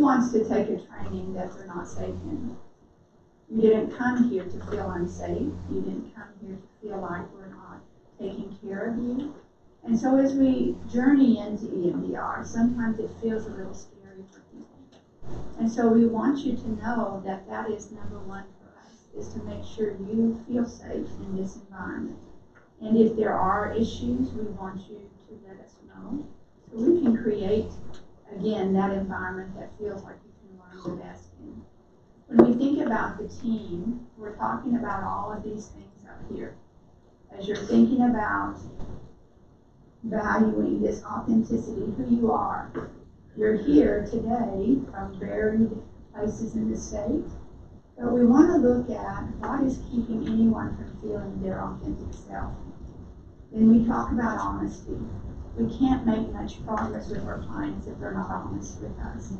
wants to take a training that they're not safe in? You didn't come here to feel unsafe. You didn't come here to feel like we're not taking care of you. And so as we journey into EMDR, sometimes it feels a little scary for people. And so we want you to know that that is number one for us, is to make sure you feel safe in this environment. And if there are issues, we want you to let us know so we can create, again, that environment that feels like you can learn the best in. When we think about the team, we're talking about all of these things up here. As you're thinking about valuing this authenticity, who you are, you're here today from varied places in the state, but we want to look at what is keeping anyone from feeling their authentic self. Then we talk about honesty. We can't make much progress with our clients if they're not honest with us.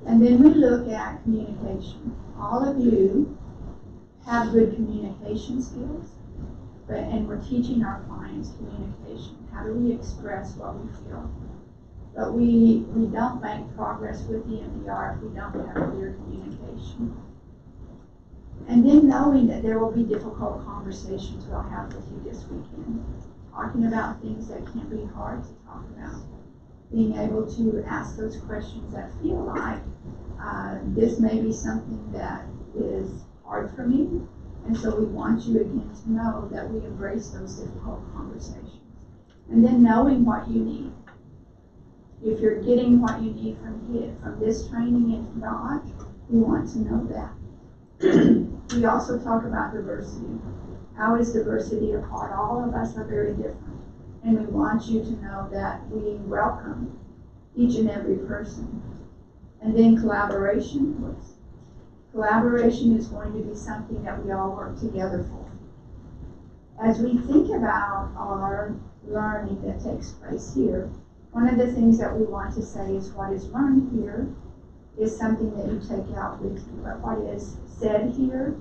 And then we look at communication. All of you have good communication skills, and we're teaching our clients communication. How do we express what we feel? But we don't make progress with the MDR if we don't have clear communication. And then knowing that there will be difficult conversations we'll have with you this weekend. Talking about things that can be hard to talk about. Being able to ask those questions that feel like this may be something that is hard for me. And so we want you again to know that we embrace those difficult conversations. And then knowing what you need. If you're getting what you need from this training and not, we want to know that. We also talk about diversity. How is diversity a part? All of us are very different. And we want you to know that we welcome each and every person. And then collaboration. Collaboration is going to be something that we all work together for. As we think about our learning that takes place here, one of the things that we want to say is what is learned here is something that you take out with you. But what is said here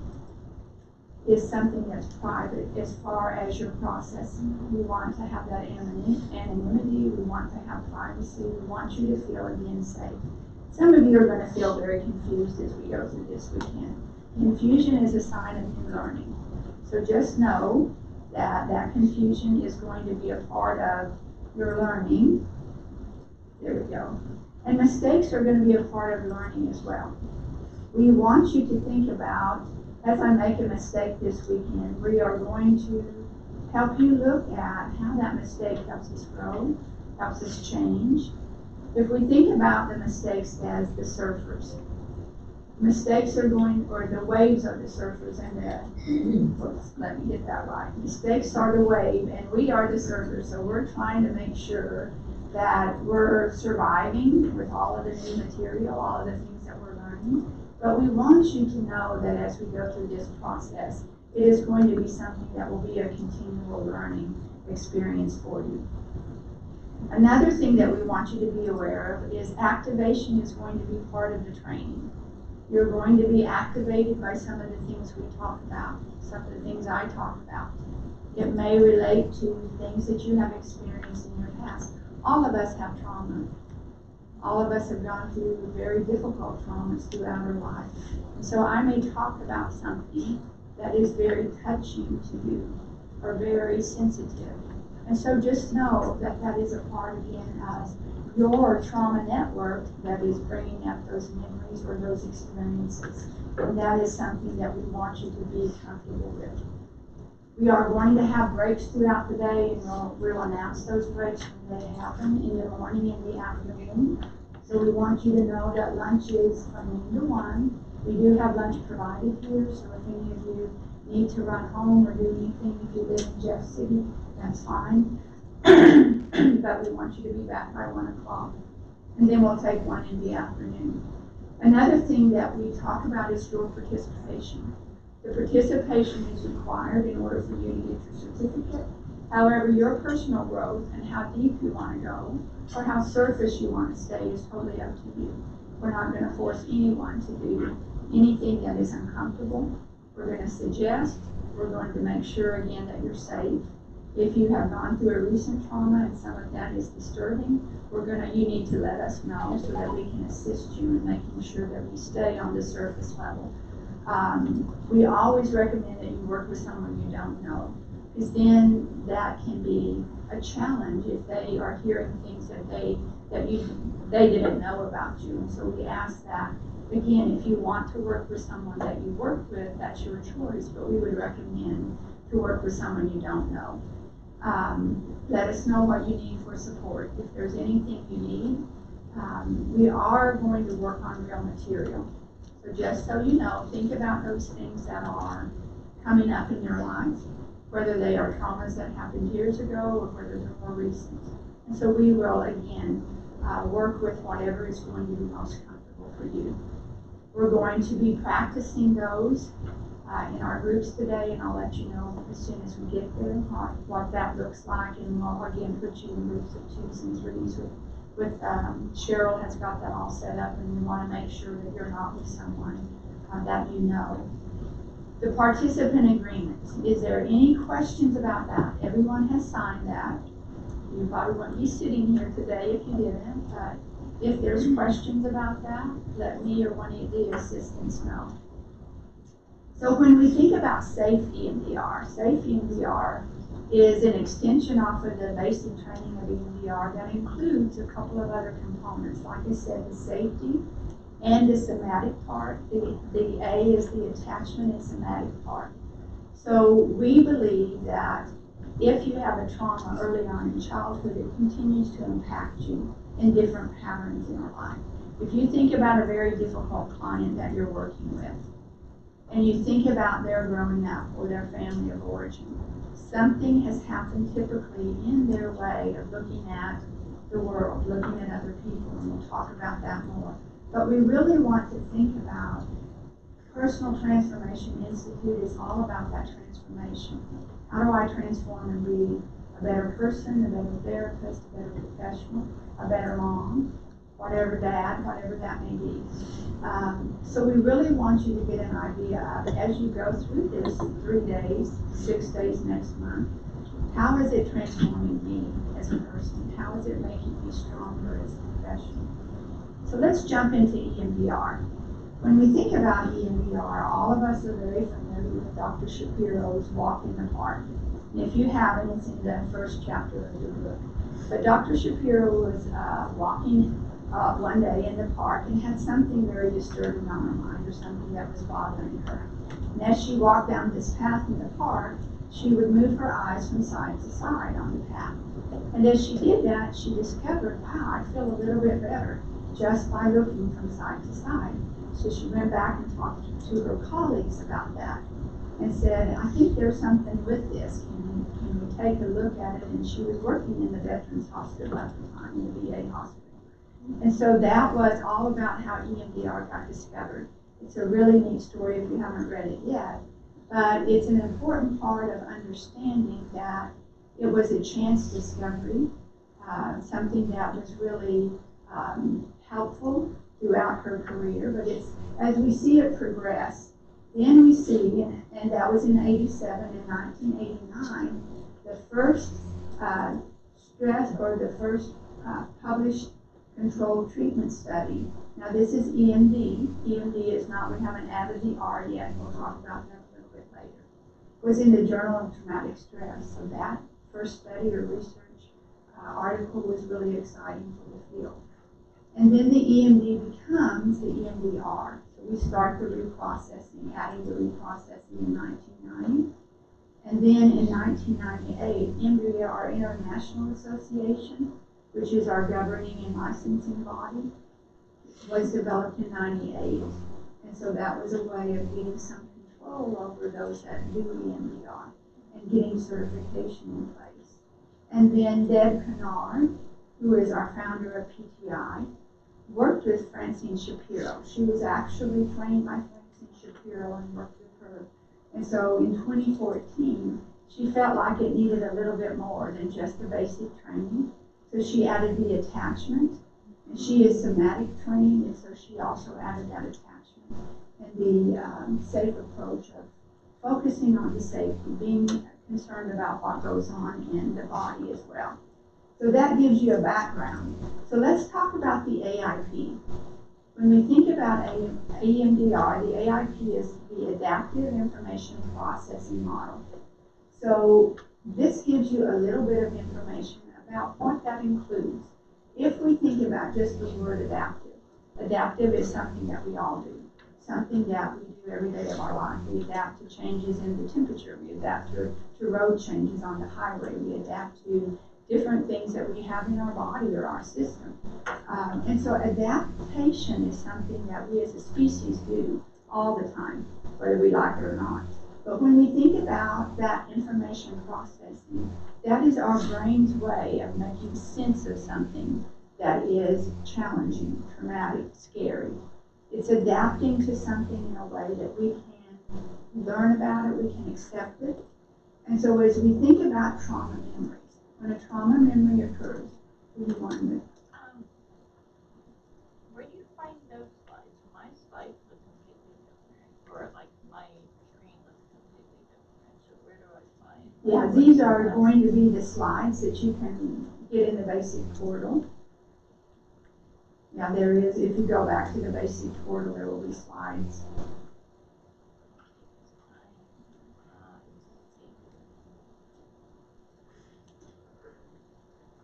is something that's private as far as your processing. We want to have that anonymity. We want to have privacy. We want you to feel again safe. Some of you are going to feel very confused as we go through this weekend. Confusion is a sign of new learning. So just know that that confusion is going to be a part of your learning. There we go. And mistakes are going to be a part of learning as well. We want you to think about, as I make a mistake this weekend, we are going to help you look at how that mistake helps us grow, helps us change. If we think about the mistakes as the surfers, mistakes are going, or the waves are the surfers, and let me get that right. Mistakes are the wave, and we are the surfers, so we're trying to make sure that we're surviving with all of the new material, all of the things that we're learning. But we want you to know that as we go through this process, it is going to be something that will be a continual learning experience for you. Another thing that we want you to be aware of is activation is going to be part of the training. You're going to be activated by some of the things we talk about, some of the things I talk about. It may relate to things that you have experienced in your past. All of us have trauma. All of us have gone through very difficult traumas throughout our life. And so I may talk about something that is very touching to you or very sensitive. And so just know that that is a part, again, of your trauma network that is bringing up those memories or those experiences. And that is something that we want you to be comfortable with. We are going to have breaks throughout the day, and we'll announce those breaks when they happen in the morning and the afternoon. So we want you to know that lunch is from noon to 1. We do have lunch provided here, so if any of you need to run home or do anything, if you live in Jeff City, that's fine. But we want you to be back by 1 o'clock. And then we'll take one in the afternoon. Another thing that we talk about is your participation. The participation is required in order for you to get your certificate. However, your personal growth and how deep you want to go or how surface you want to stay is totally up to you. We're not going to force anyone to do anything that is uncomfortable. We're going to suggest. We're going to make sure, again, that you're safe. If you have gone through a recent trauma and some of that is disturbing, you need to let us know so that we can assist you in making sure that we stay on the surface level. We always recommend that you work with someone you don't know, because then that can be a challenge if they are hearing things that they didn't know about you. And so we ask that, again, if you want to work with someone that you work with, that's your choice, but we would recommend to work with someone you don't know. Let us know what you need for support. If there's anything you need, we are going to work on real material. So just so you know, think about those things that are coming up in your life, whether they are traumas that happened years ago or whether they're more recent. And so we will, again, work with whatever is going to be most comfortable for you. We're going to be practicing those in our groups today, and I'll let you know as soon as we get there what that looks like, and we'll again put you in groups of 2s and 3s with Cheryl has got that all set up, and we want to make sure that you're not with someone that you know. The participant agreement, is there any questions about that? Everyone has signed that. You probably won't be sitting here today if you didn't, but if there's questions about that, let me or one of the assistants know. So when we think about safe EMDR is an extension off of the basic training of EMDR that includes a couple of other components. Like I said, the safety and the somatic part. The A is the attachment and somatic part. So we believe that if you have a trauma early on in childhood, it continues to impact you in different patterns in your life. If you think about a very difficult client that you're working with, and you think about their growing up or their family of origin, something has happened typically in their way of looking at the world, looking at other people, and we'll talk about that more. But we really want to think about Personal Transformation Institute is all about that transformation. How do I transform and be a better person, a better therapist, a better professional, a better mom, whatever dad, whatever that may be. So we really want you to get an idea of, as you go through this 3 days, 6 days next month, how is it transforming me as a person? How is it making me stronger as a professional? So let's jump into EMDR. When we think about EMDR, all of us are very familiar with Dr. Shapiro's Walk in the Park. And if you haven't, it's in the first chapter of your book. But Dr. Shapiro was walking one day in the park and had something very disturbing on her mind, or something that was bothering her. And as she walked down this path in the park, she would move her eyes from side to side on the path. And as she did that, she discovered, wow, I feel a little bit better just by looking from side to side. So she went back and talked to her colleagues about that and said, I think there's something with this. Can we take a look at it? And she was working in the Veterans Hospital at the time, in the VA hospital. And so that was all about how EMDR got discovered. It's a really neat story if you haven't read it yet, but it's an important part of understanding that it was a chance discovery, something that was really helpful throughout her career. But it's, as we see it progress, then we see, and that was in 87 and 1989, the first published controlled treatment study. Now this is EMD. EMD is not, we haven't added the R yet. We'll talk about that a little bit later. It was in the Journal of Traumatic Stress. So that first study or research article was really exciting for the field. And then the EMD becomes the EMDR. So we start the reprocessing, adding the reprocessing in 1990. And then in 1998, MBHC International Association, which is our governing and licensing body, was developed in 98. And so that was a way of getting some control over those that do EMDR and getting certification in place. And then Deb Kennard, who is our founder of PTI, worked with Francine Shapiro. She was actually trained by Francine Shapiro and worked with her. And so in 2014, she felt like it needed a little bit more than just the basic training. So she added the attachment, and she is somatic trained, and so she also added that attachment and the safe approach of focusing on the safety, being concerned about what goes on in the body as well. So that gives you a background. So let's talk about the AIP. When we think about EMDR, the AIP is the Adaptive Information Processing Model. So this gives you a little bit of information about what that includes. If we think about just the word adaptive, adaptive is something that we all do, something that we do every day of our life. We adapt to changes in the temperature, we adapt to road changes on the highway, we adapt to different things that we have in our body or our system. And so adaptation is something that we as a species do all the time, whether we like it or not. But when we think about that information processing, that is our brain's way of making sense of something that is challenging, traumatic, scary. It's adapting to something in a way that we can learn about it, we can accept it. And so as we think about trauma memories, when a trauma memory occurs, what do you want to Where do you find those slides? My slides look completely different, or like my screen looks completely different. So where do I find? Yeah, these are going to be the slides that you can get in the basic portal. Yeah, there is. If you go back to the basic portal, there will be slides.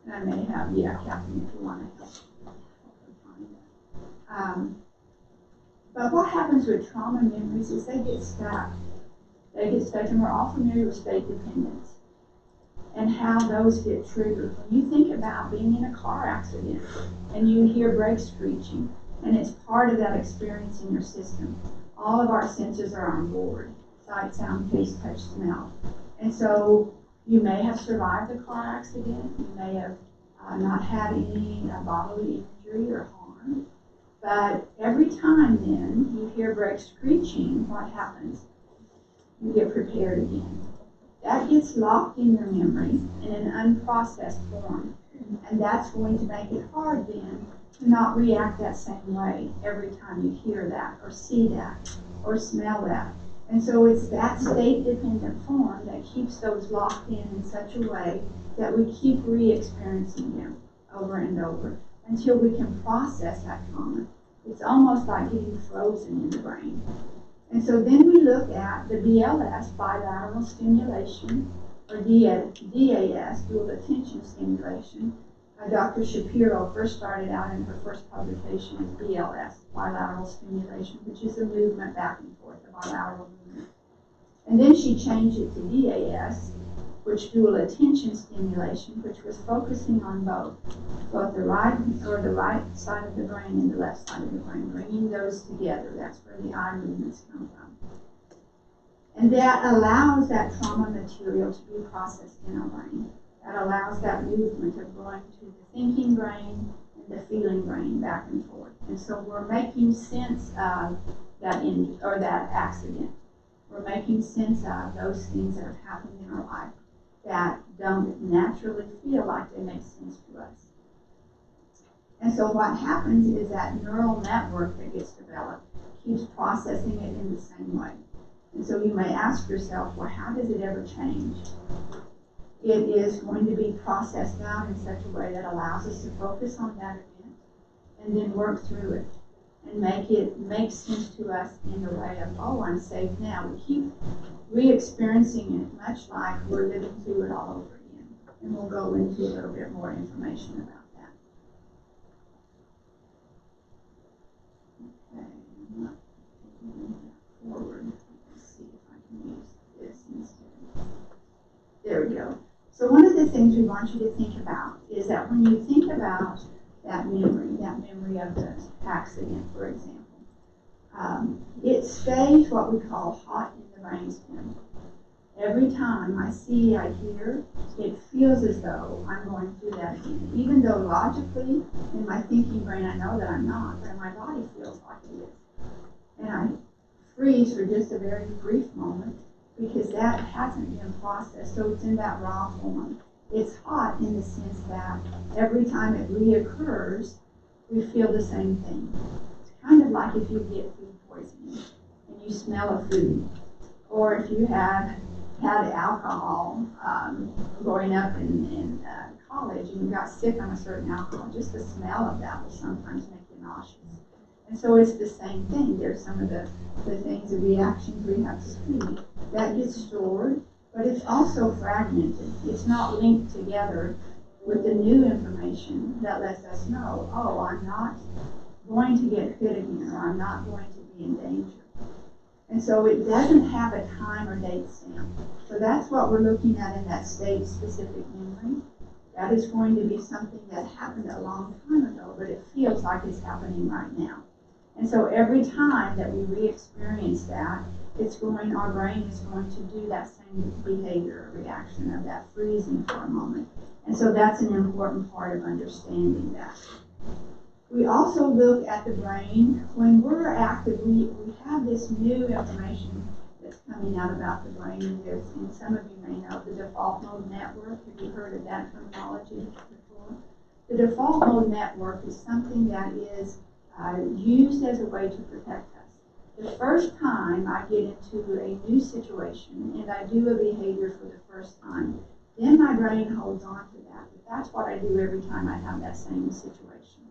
And I may have, Captain, if you want to help find that. But what happens with trauma memories is they get stuck. They get stuck, and we're all familiar with state dependence and how those get triggered. When you think about being in a car accident and you hear brakes screeching, and it's part of that experience in your system, all of our senses are on board: sight, sound, taste, touch, smell. And so you may have survived a car accident, you may have not had any bodily injury or harm, but every time then you hear brakes screeching, what happens? You get prepared again. That gets locked in your memory in an unprocessed form, and that's going to make it hard then to not react that same way every time you hear that or see that or smell that. And so it's that state-dependent form that keeps those locked in such a way that we keep re-experiencing them over and over until we can process that trauma. It's almost like getting frozen in the brain. And so then we look at the BLS, bilateral stimulation, or DAS, dual attention stimulation. Dr. Shapiro first started out in her first publication as BLS, bilateral stimulation, which is a movement back and forth, a bilateral movement. And then she changed it to DAS, which dual attention stimulation, which was focusing on both the right side of the brain and the left side of the brain, bringing those together. That's where the eye movements come from. And that allows that trauma material to be processed in our brain. That allows that movement of going to the thinking brain and the feeling brain back and forth. And so we're making sense of that accident. We're making sense of those things that have happened in our life that don't naturally feel like they make sense to us. And so what happens is that neural network that gets developed keeps processing it in the same way. And so you may ask yourself, well, how does it ever change? It is going to be processed out in such a way that allows us to focus on that event and then work through it and make it make sense to us in the way of, oh, I'm safe now. We keep re-experiencing it much like we're living through it all over again. And we'll go into a little bit more information about that. Okay, I'm not moving that forward. Let's see if I can use this instead. There we go. So one of the things we want you to think about is that when you think about that memory of the accident, for example, it stays what we call hot in the brainstem. Every time I see, I hear, it feels as though I'm going through that again. Even though logically, in my thinking brain, I know that I'm not, but my body feels like it is. And I freeze for just a very brief moment because that hasn't been processed, so it's in that raw form. It's hot in the sense that every time it reoccurs, we feel the same thing. It's kind of like if you get food poisoning and you smell a food, or if you have had alcohol growing up in college and you got sick on a certain alcohol, just the smell of that will sometimes make you nauseous. And so it's the same thing. There's some of the things, the reactions we have to speak, that gets stored, but it's also fragmented. It's not linked together with the new information that lets us know, oh, I'm not going to get hit again, or I'm not going to be in danger. And so it doesn't have a time or date stamp. So that's what we're looking at in that state-specific memory. That is going to be something that happened a long time ago, but it feels like it's happening right now. And so every time that we re-experience that, our brain is going to do that same behavior or reaction of that freezing for a moment. And so that's an important part of understanding that. We also look at the brain. When we're active, we have this new information that's coming out about the brain. And some of you may know the default mode network. Have you heard of that terminology before? The default mode network is something that is used as a way to protect us. The first time I get into a new situation and I do a behavior for the first time, then my brain holds on to that. But that's what I do every time I have that same situation.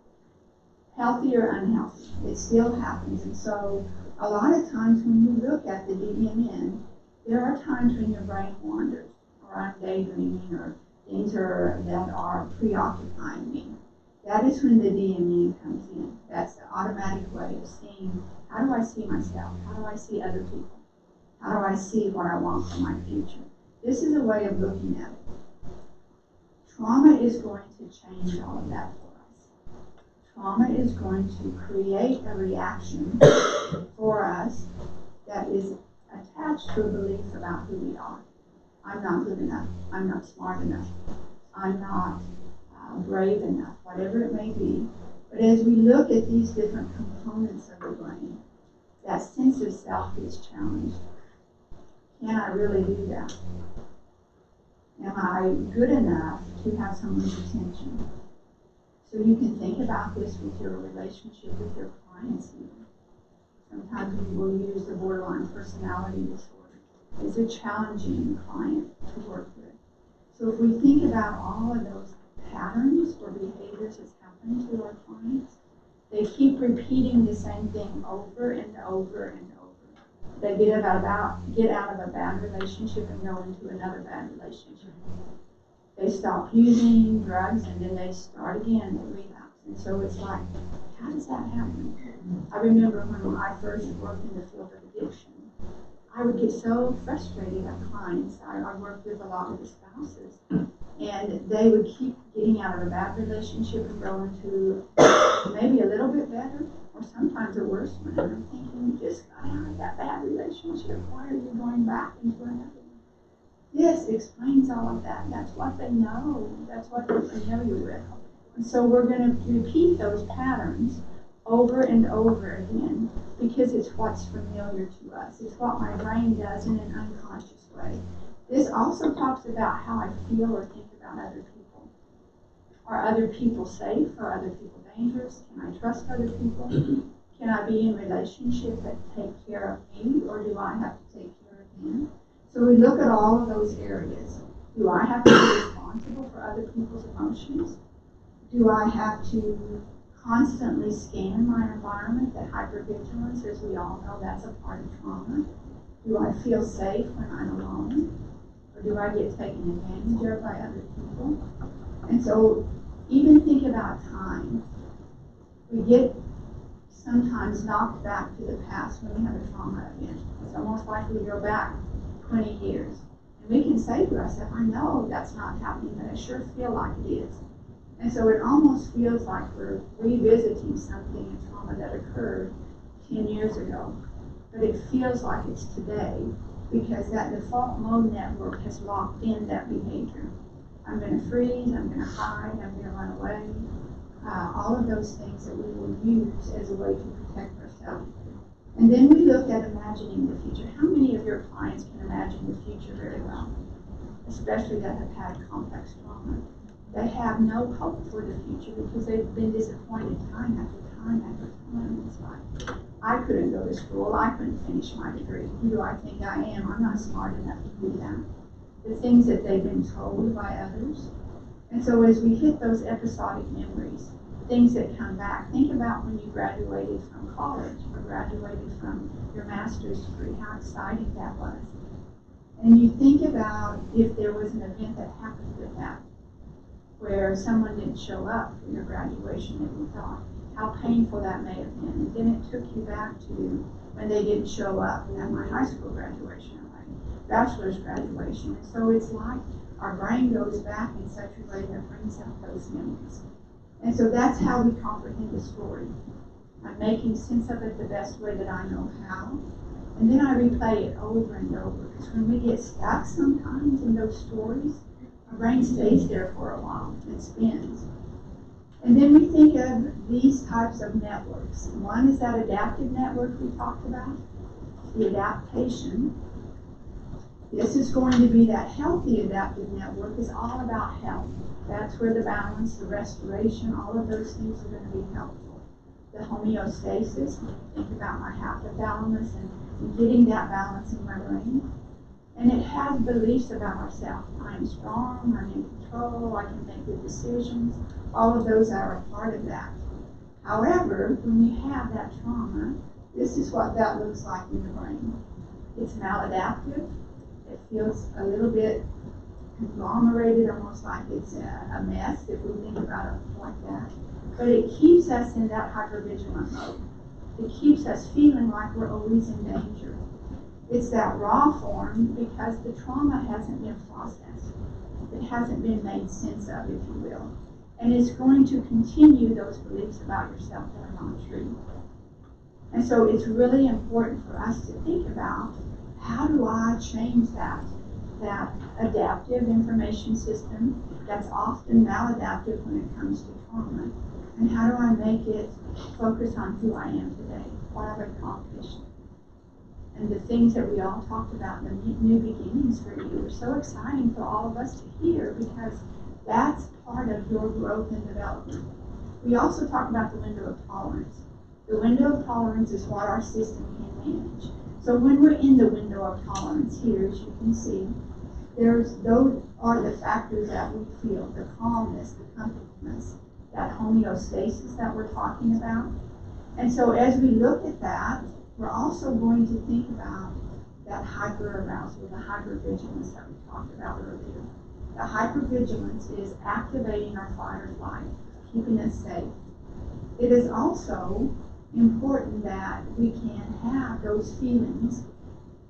Healthy or unhealthy, it still happens. And so a lot of times when you look at the DMN, there are times when your brain wanders, or I'm daydreaming, or things that are preoccupying me. That is when the DMN comes in. That's the automatic way of seeing, how do I see myself? How do I see other people? How do I see what I want for my future? This is a way of looking at it. Trauma is going to change all of that for us. Trauma is going to create a reaction for us that is attached to a belief about who we are. I'm not good enough. I'm not smart enough. I'm not brave enough, whatever it may be. But as we look at these different components of the brain, that sense of self is challenged. Can I really do that? Am I good enough to have someone's attention? So you can think about this with your relationship with your clients even. Sometimes we will use the borderline personality disorder. It's a challenging client to work with. So if we think about all of those patterns or behaviors that's happening to our clients, they keep repeating the same thing over and over and over. They get out of a bad relationship and go into another bad relationship. They stop using drugs and then they start again and relapse. And so it's like, how does that happen? I remember when I first worked in the field of addiction, I would get so frustrated at clients. I worked with a lot of the spouses, and they would keep getting out of a bad relationship and go into maybe a little bit better, or sometimes a worse one. And I'm thinking, you just got out of that bad relationship. Why are you going back into another one? This explains all of that. That's what they know. That's what they're familiar with. And so we're going to repeat those patterns over and over again because it's what's familiar to us. It's what my brain does in an unconscious way. This also talks about how I feel or think about other people. Are other people safe? Are other people dangerous? Can I trust other people? Can I be in relationships that take care of me, or do I have to take care of them? So we look at all of those areas. Do I have to be responsible for other people's emotions? Do I have to constantly scan my environment? That hypervigilance, as we all know, that's a part of trauma. Do I feel safe when I'm alone? Or do I get taken advantage of by other people? And so even think about time. We get sometimes knocked back to the past when we have a trauma event. It's almost like we go back 20 years. And we can say to ourselves, I know that's not happening, but I sure feel like it is. And so it almost feels like we're revisiting something in trauma that occurred 10 years ago. But it feels like it's today because that default mode network has locked in that behavior. I'm going to freeze, I'm going to hide, I'm going to run away. All of those things that we will use as a way to protect ourselves. And then we look at imagining the future. How many of your clients can imagine the future very well, especially that have had complex trauma? They have no hope for the future because they've been disappointed time after time after time. It's like, I couldn't go to school. I couldn't finish my degree. Who do I think I am? I'm not smart enough to do that. The things that they've been told by others. And so as we hit those episodic memories, things that come back, think about when you graduated from college or graduated from your master's degree, how exciting that was. And you think about if there was an event that happened with that, where someone didn't show up for your graduation that you thought, how painful that may have been. And then it took you back to when they didn't show up at my high school graduation or my bachelor's graduation. And so it's like our brain goes back in such a way that brings up those memories. And so that's how we comprehend the story. I'm making sense of it the best way that I know how. And then I replay it over and over. Because when we get stuck sometimes in those stories, our brain stays there for a while and spins. And then we think of these types of networks. One is that adaptive network we talked about, the adaptation. This is going to be that healthy adaptive network is all about health. That's where the balance, the restoration, all of those things are going to be helpful. The homeostasis, when you think about my hypothalamus and getting that balance in my brain. And it has beliefs about ourselves. I'm strong, I'm in control, I can make good decisions. All of those are a part of that. However, when you have that trauma, this is what that looks like in the brain. It's maladaptive. It feels a little bit conglomerated, almost like it's a mess if we think about it like that. But it keeps us in that hypervigilant mode. It keeps us feeling like we're always in danger. It's that raw form because the trauma hasn't been processed. It hasn't been made sense of, if you will. And it's going to continue those beliefs about yourself that are not true. And so it's really important for us to think about, how do I change that adaptive information system that's often maladaptive when it comes to trauma? And how do I make it focus on who I am today, what I've accomplished? And the things that we all talked about, the new beginnings for you, are so exciting for all of us to hear, because that's part of your growth and development. We also talked about the window of tolerance. The window of tolerance is what our system can manage. So when we're in the window of tolerance here, as you can see, those are the factors that we feel, the calmness, the comfortableness, that homeostasis that we're talking about. And so as we look at that, we're also going to think about that hyperarousal, the hypervigilance that we talked about earlier. The hypervigilance is activating our fight or flight, keeping us safe. It is also important that we can have those feelings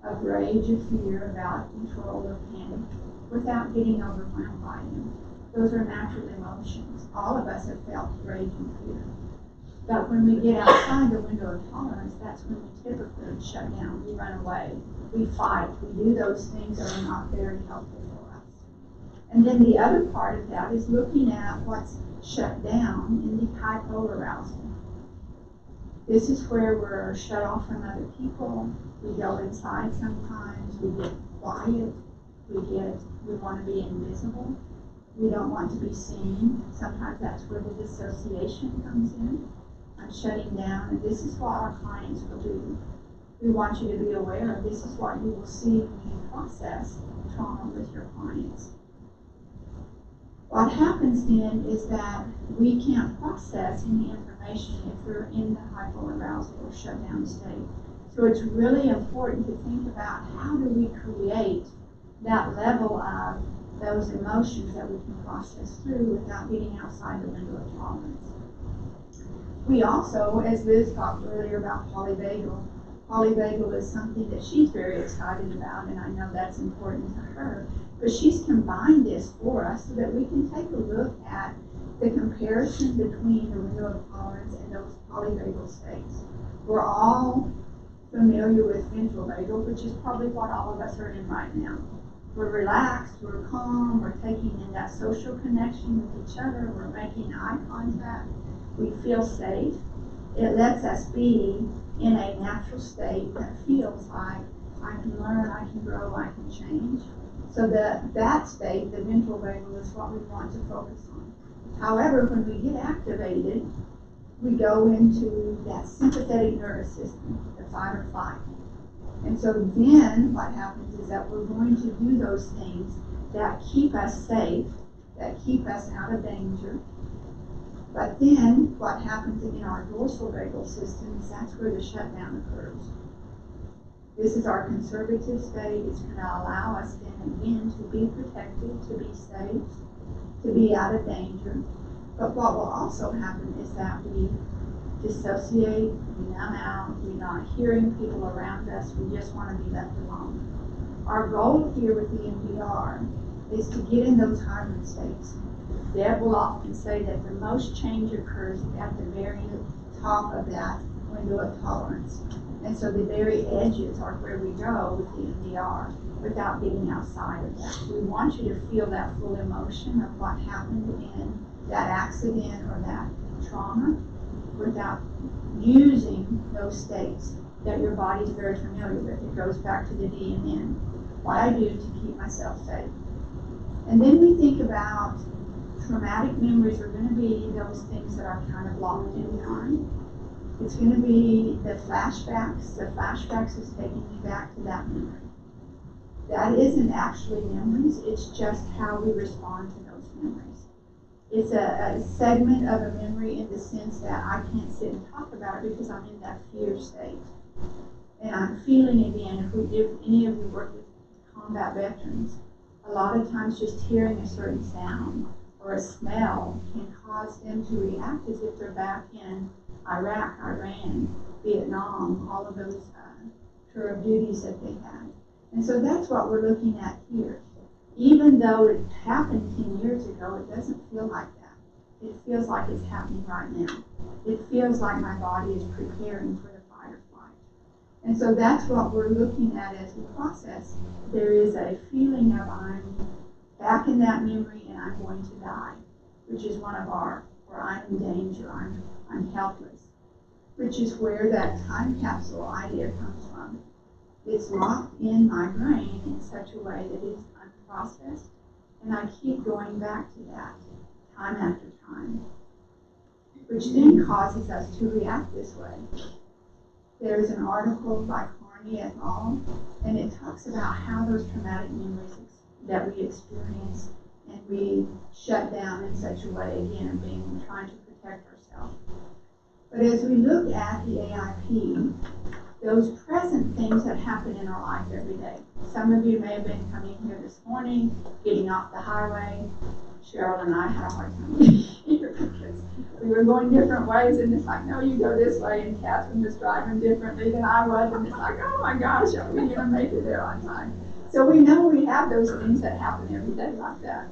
of rage, of fear, of out of control, or panic, without getting overwhelmed by them. Those are natural emotions. All of us have felt rage and fear. But when we get outside the window of tolerance, that's when we typically shut down, we run away, we fight, we do those things that are not very helpful for us. And then the other part of that is looking at what's shut down in the hypoarousal. This is where we're shut off from other people. We go inside sometimes, we get quiet, we want to be invisible. We don't want to be seen. Sometimes that's where the dissociation comes in. I'm shutting down, and this is what our clients will do. We want you to be aware of this is what you will see when you process trauma with your clients. What happens then is that we can't process any information if we're in the hypoarousal or shutdown state. So it's really important to think about, how do we create that level of those emotions that we can process through without getting outside the window of tolerance. We also, as Liz talked earlier about polyvagal, polyvagal is something that she's very excited about, and I know that's important to her. But she's combined this for us so that we can take a look at the comparison between the window of tolerance and those polyvagal states. We're all familiar with ventral vagal, which is probably what all of us are in right now. We're relaxed, we're calm, we're taking in that social connection with each other, we're making eye contact, we feel safe. It lets us be in a natural state that feels like I can learn, I can grow, I can change. So that state, the ventral vagal, is what we want to focus on. However, when we get activated, we go into that sympathetic nervous system, the fight or flight. And so then what happens is that we're going to do those things that keep us safe, that keep us out of danger. But then what happens in our dorsal vagal system is that's where the shutdown occurs. This is our conservative state. It's going to allow us then again to be protected, to be safe, to be out of danger. But what will also happen is that we dissociate, we numb out, we're not hearing people around us, we just want to be left alone. Our goal here with the MDR is to get in those hybrid states. Deb will often say that the most change occurs at the very top of that window of tolerance. And so the very edges are where we go with the MDR without getting outside of that. We want you to feel that full emotion of what happened in that accident or that trauma without using those states that your body's very familiar with. It goes back to the DMN, what I do to keep myself safe. And then we think about traumatic memories are going to be those things that are kind of locked in time. It's going to be the flashbacks. The flashbacks is taking me back to that memory. That isn't actually memories, it's just how we respond to those memories. It's a segment of a memory in the sense that I can't sit and talk about it because I'm in that fear state. And I'm feeling again, if any of you work with combat veterans, a lot of times just hearing a certain sound or a smell can cause them to react as if they're back in Iraq, Iran, Vietnam, all of those tour of duties that they had. And so that's what we're looking at here. Even though it happened 10 years ago, it doesn't feel like that. It feels like it's happening right now. It feels like my body is preparing for the fight or flight. And so that's what we're looking at as we process. There is a feeling of I'm back in that memory and I'm going to die, which is one of our, where I'm in danger, I'm helpless, which is where that time capsule idea comes from. It's locked in my brain in such a way that it's unprocessed, and I keep going back to that time after time, which then causes us to react this way. There's an article by Carney et al., and it talks about how those traumatic memories that we experience and we shut down in such a way, again, being trying to protect ourselves. But as we look at the AIP, those present things that happen in our life every day. Some of you may have been coming here this morning, getting off the highway. Cheryl and I had a hard time getting here because we were going different ways, and it's like, no, you go this way, and Catherine was driving differently than I was, and it's like, oh my gosh, are we going to make it there on time? So we know we have those things that happen every day like that.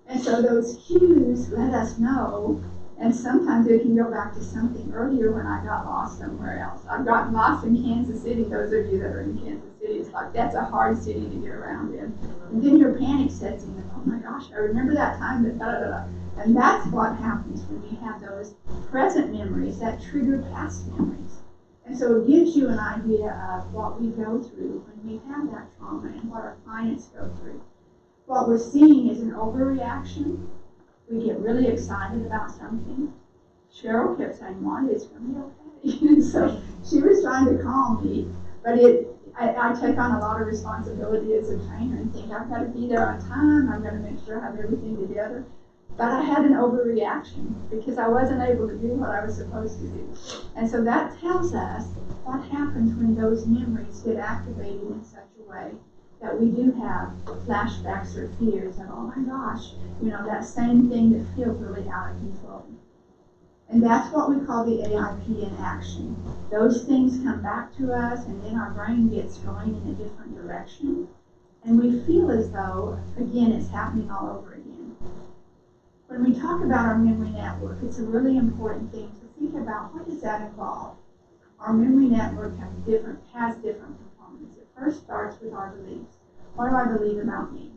And so those cues let us know. And sometimes it can go back to something earlier when I got lost somewhere else. I've gotten lost in Kansas City. Those of you that are in Kansas City, it's like that's a hard city to get around in. And then your panic sets in. And, oh my gosh, I remember that time that da-da-da-da. And that's what happens when we have those present memories that trigger past memories. And so it gives you an idea of what we go through when we have that trauma and what our clients go through. What we're seeing is an overreaction. We get really excited about something. Cheryl kept saying, Wanda, it's going to be okay. And so she was trying to calm me, but I take on a lot of responsibility as a trainer and think I've got to be there on time. I'm going to make sure I have everything together. But I had an overreaction because I wasn't able to do what I was supposed to do. And so that tells us what happens when those memories get activated in such a way that we do have flashbacks or fears of, oh my gosh, that same thing that feels really out of control. And that's what we call the AIP in action. Those things come back to us, and then our brain gets going in a different direction. And we feel as though, again, it's happening all over again. When we talk about our memory network, it's a really important thing to think about what does that involve. Our memory network has different components. It first starts with our beliefs. What do I believe about me?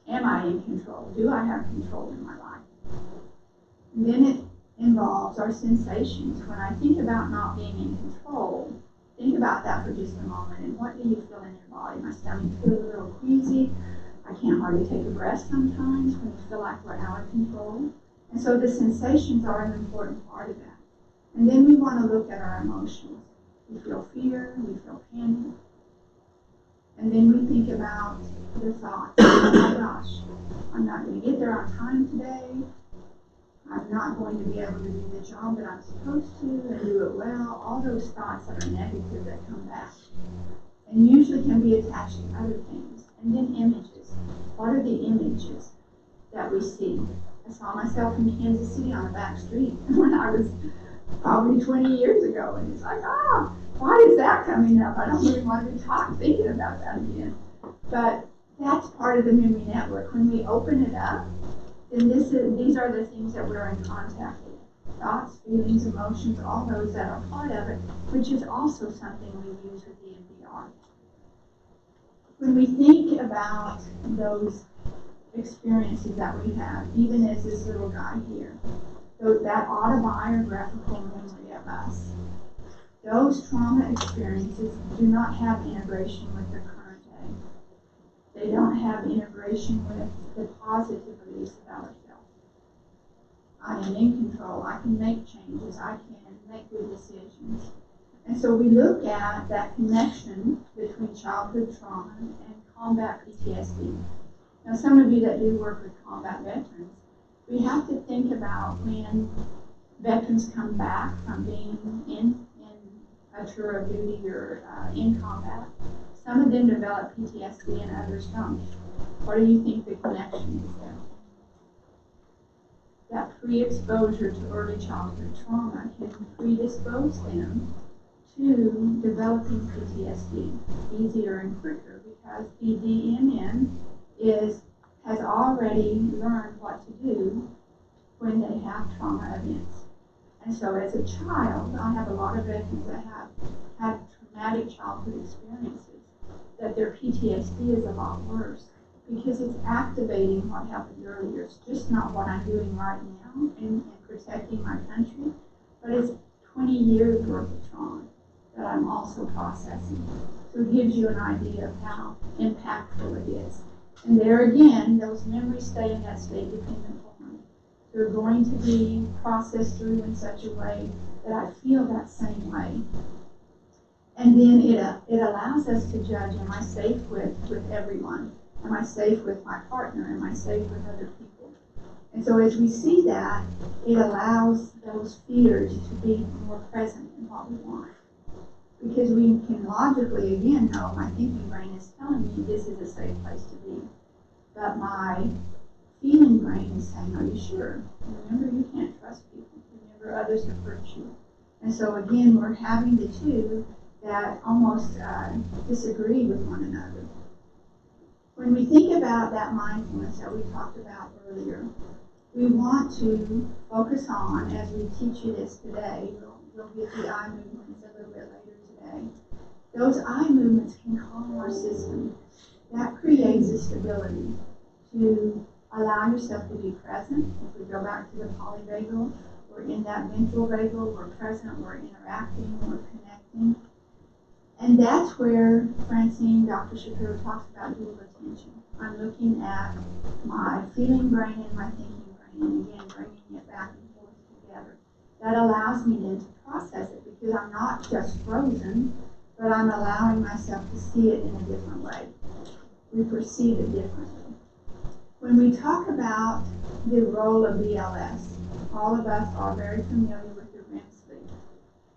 Am I in control? Do I have control in my life? And then it involves our sensations. When I think about not being in control, think about that for just a moment. And what do you feel in your body? My stomach feels a little queasy. I can't hardly take a breath sometimes when you feel like we're out of control. And so the sensations are an important part of that. And then we want to look at our emotions. We feel fear, we feel panic. And then we think about the thoughts. Oh my gosh, I'm not going to get there on time today. I'm not going to be able to do the job that I'm supposed to and do it well. All those thoughts that are negative that come back. And usually can be attached to other things. And then images. What are the images that we see? I saw myself in Kansas City on the back street when I was probably 20 years ago. And it's like, why is that coming up? I don't really want to be thinking about that again. But that's part of the memory network. When we open it up, then these are the things that we're in contact with. Thoughts, feelings, emotions, all those that are part of it, which is also something we use with EMDR. When we think about those experiences that we have, even as this little guy here, that autobiographical memory of us, those trauma experiences do not have integration with the current day. They don't have integration with the positive beliefs about ourselves. I am in control. I can make changes. I can make good decisions. And so we look at that connection between childhood trauma and combat PTSD. Now, some of you that do work with combat veterans, we have to think about when veterans come back from being in a tour of duty or in combat. Some of them develop PTSD and others don't. What do you think the connection is there? That pre-exposure to early childhood trauma can predispose them to developing PTSD easier and quicker because the DNN has already learned what to do when they have trauma events. And so as a child, I have a lot of veterans that have had traumatic childhood experiences, that their PTSD is a lot worse because it's activating what happened earlier. It's just not what I'm doing right now in protecting my country, but it's 20 years worth of trauma that I'm also processing. So it gives you an idea of how impactful it is. And there again, those memories stay in that state-dependent form. They're going to be processed through in such a way that I feel that same way. And then it allows us to judge, am I safe with everyone? Am I safe with my partner? Am I safe with other people? And so as we see that, it allows those fears to be more present in what we want. Because we can logically, again, know my thinking brain is telling me this is a safe place to be. But my feeling brain is saying, are you sure? Remember, you can't trust people. Remember, others have hurt you. And so again, we're having the two that almost disagree with one another. When we think about that mindfulness that we talked about earlier, we want to focus on, as we teach you this today, we'll get the eye movements a little bit later today. Those eye movements can calm our system. That creates a stability to allow yourself to be present. If we go back to the polyvagal, we're in that ventral vagal, we're present, we're interacting, we're connecting. And that's where Francine, Dr. Shapiro talks about dual attention. I'm looking at my feeling brain and my thinking brain, and again, bringing it back and forth together. That allows me then to process it because I'm not just frozen, but I'm allowing myself to see it in a different way. We perceive it differently. When we talk about the role of BLS, all of us are very familiar with the REM sleep.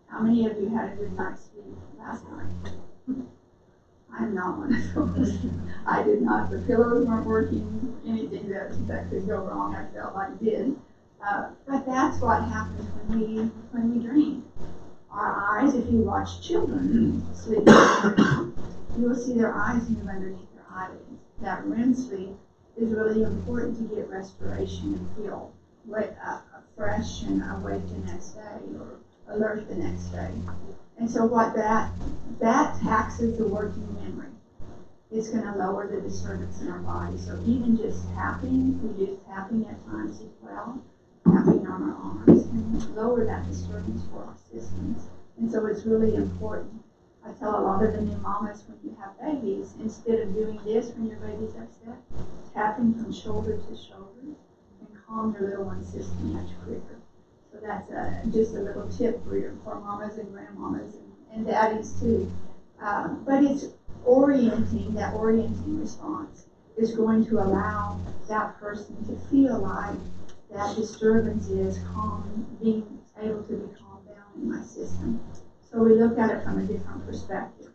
How many of you had a good night's sleep last night? I'm not one of those. I did not. The pillows weren't working. Anything that could go wrong, I felt like did. But that's what happens when we dream. Our eyes, if you watch children sleep, you will see their eyes move underneath their eyelids. That REM sleep is really important to get restoration and feel fresh and awake the next day or alert the next day. And so what that taxes the working memory. It's going to lower the disturbance in our body. So even just tapping, we do tapping at times as well, tapping on our arms, can lower that disturbance for our systems. And so it's really important. I tell a lot of the new mamas when you have babies, instead of doing this when your baby's upset, tapping from shoulder to shoulder and calm your little one's system much quicker. So So that's just a little tip for mamas and grandmamas and daddies too. But it's that orienting response is going to allow that person to feel like that disturbance is being able to be calmed down in my system. So we look at it from a different perspective.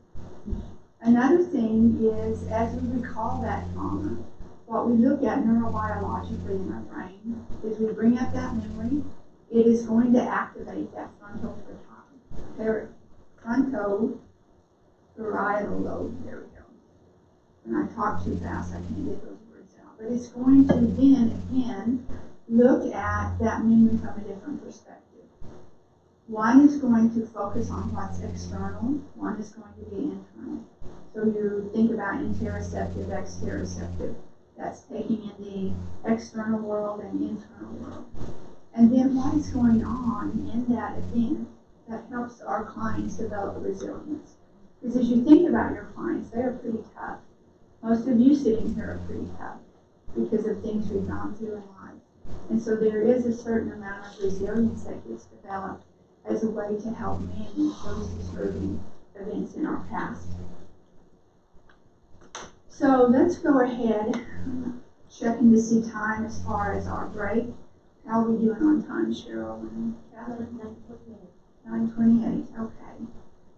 Another thing is, as we recall that trauma, what we look at neurobiologically in our brain is we bring up that memory. It is going to activate that frontoparietal lobe. There we go. When I talk too fast, I can't get those words out. But it's going to then, again, look at that memory from a different perspective. One is going to focus on what's external. One is going to be internal. So you think about interoceptive, exteroceptive. That's taking in the external world and internal world. And then what is going on in that event that helps our clients develop resilience. Because as you think about your clients, they are pretty tough. Most of you sitting here are pretty tough because of things we've gone through in life. And so there is a certain amount of resilience that gets developed as a way to help manage those disturbing events in our past. So let's go ahead, checking to see time as far as our break. How are we doing on time, Cheryl and Catherine? 9:28, okay.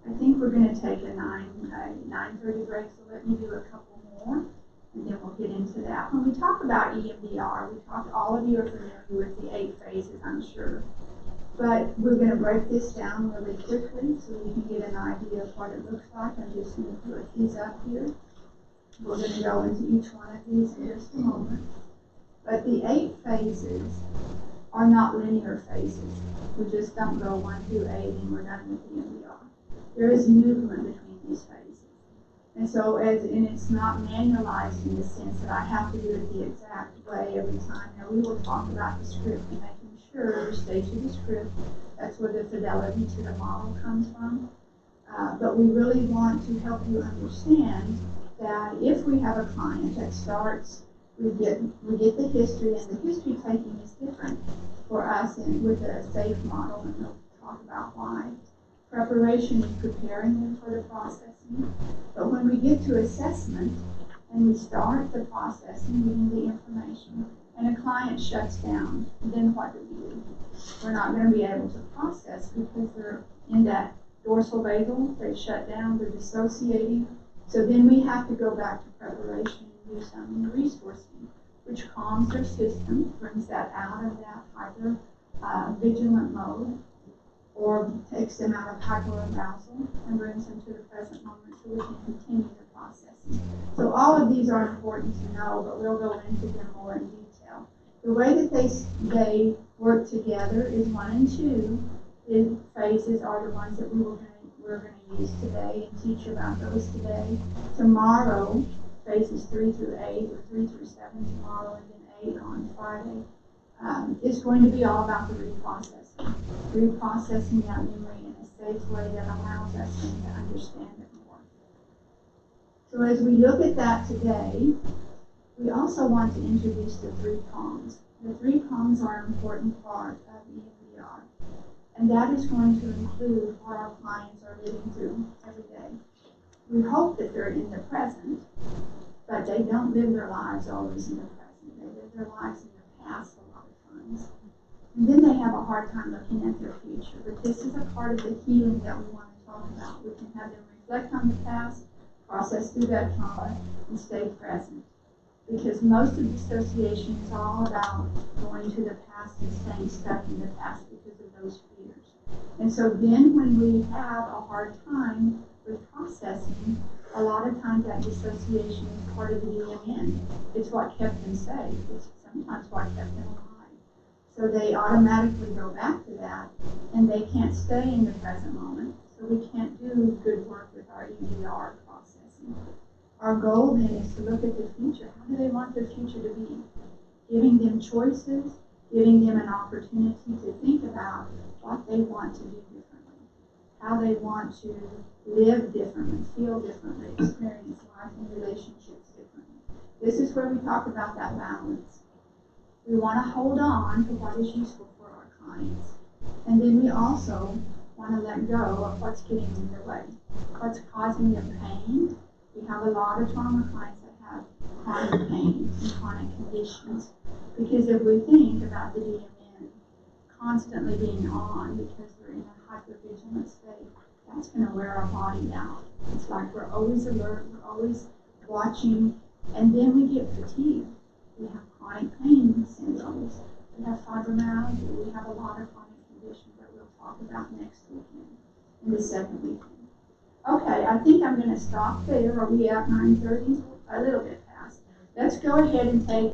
I think we're going to take a 9:30 break, so let me do a couple more, and then we'll get into that. When we talk about EMDR, all of you are familiar with the 8 phases, I'm sure. But we're going to break this down really quickly so you can get an idea of what it looks like. I'm just going to put these up here. We're going to go into each one of these in just a moment. But the 8 phases are not linear phases. We just don't go 1 through 8 and we're done with EMDR. There is movement between these phases. And so, it's not manualized in the sense that I have to do it the exact way every time. Now, we will talk about the script and making sure you stay to the script. That's where the fidelity to the model comes from. But we really want to help you understand that if we have a client that starts, we get the history, and the history taking is different for us and with a safe model, and we'll talk about why. Preparation is preparing them for the processing. But when we get to assessment and we start the processing, getting the information, and a client shuts down, then what do we do? We're not going to be able to process because they're in that dorsal vagal, they shut down, they're dissociating. So then we have to go back to preparation and do some resourcing, which calms their system, brings that out of that hyper vigilant mode, or takes them out of hyperarousal and brings them to the present moment so we can continue the processing. So all of these are important to know, but we'll go into them more in detail. The way that they work together is 1 and 2 phases are the ones that we're going to use today and teach about those today. Tomorrow, phases 3 through 8, or 3 through 7 tomorrow, and then 8 on Friday, is going to be all about the reprocessing that memory in a safe way that allows us to understand it more. So as we look at that today, we also want to introduce the 3 prongs. The 3 prongs are an important part of EMDR, and that is going to include what our clients are living through every day. We hope that they're in the present, but they don't live their lives always in the present. They live their lives in the past a lot of times. And then they have a hard time looking at their future. But this is a part of the healing that we want to talk about. We can have them reflect on the past, process through that trauma, and stay present. Because most of dissociation is all about going to the past and staying stuck in the past because of those fears. And so then when we have a hard time with processing, a lot of times that dissociation is part of the DMN. It's what kept them safe. It's sometimes what kept them alive. So they automatically go back to that, and they can't stay in the present moment. So we can't do good work with our EMDR processing. Our goal then is to look at the future. How do they want their future to be? Giving them choices, giving them an opportunity to think about what they want to do differently, how they want to live differently, feel differently, experience life and relationships differently. This is where we talk about that balance. We want to hold on to what is useful for our clients, And then we also want to let go of what's getting in the way, what's causing them pain. We have a lot of trauma clients that have chronic pain and chronic conditions. Because if we think about the DMN constantly being on because we're in a hypervigilant state, that's going to wear our body out. It's like we're always alert, we're always watching, and then we get fatigued. We have chronic pain syndromes. We have fibromyalgia. We have a lot of chronic conditions that we'll talk about next weekend, in the second weekend. Okay, I think I'm going to stop there. Are we at 9:30? A little bit past. Let's go ahead and take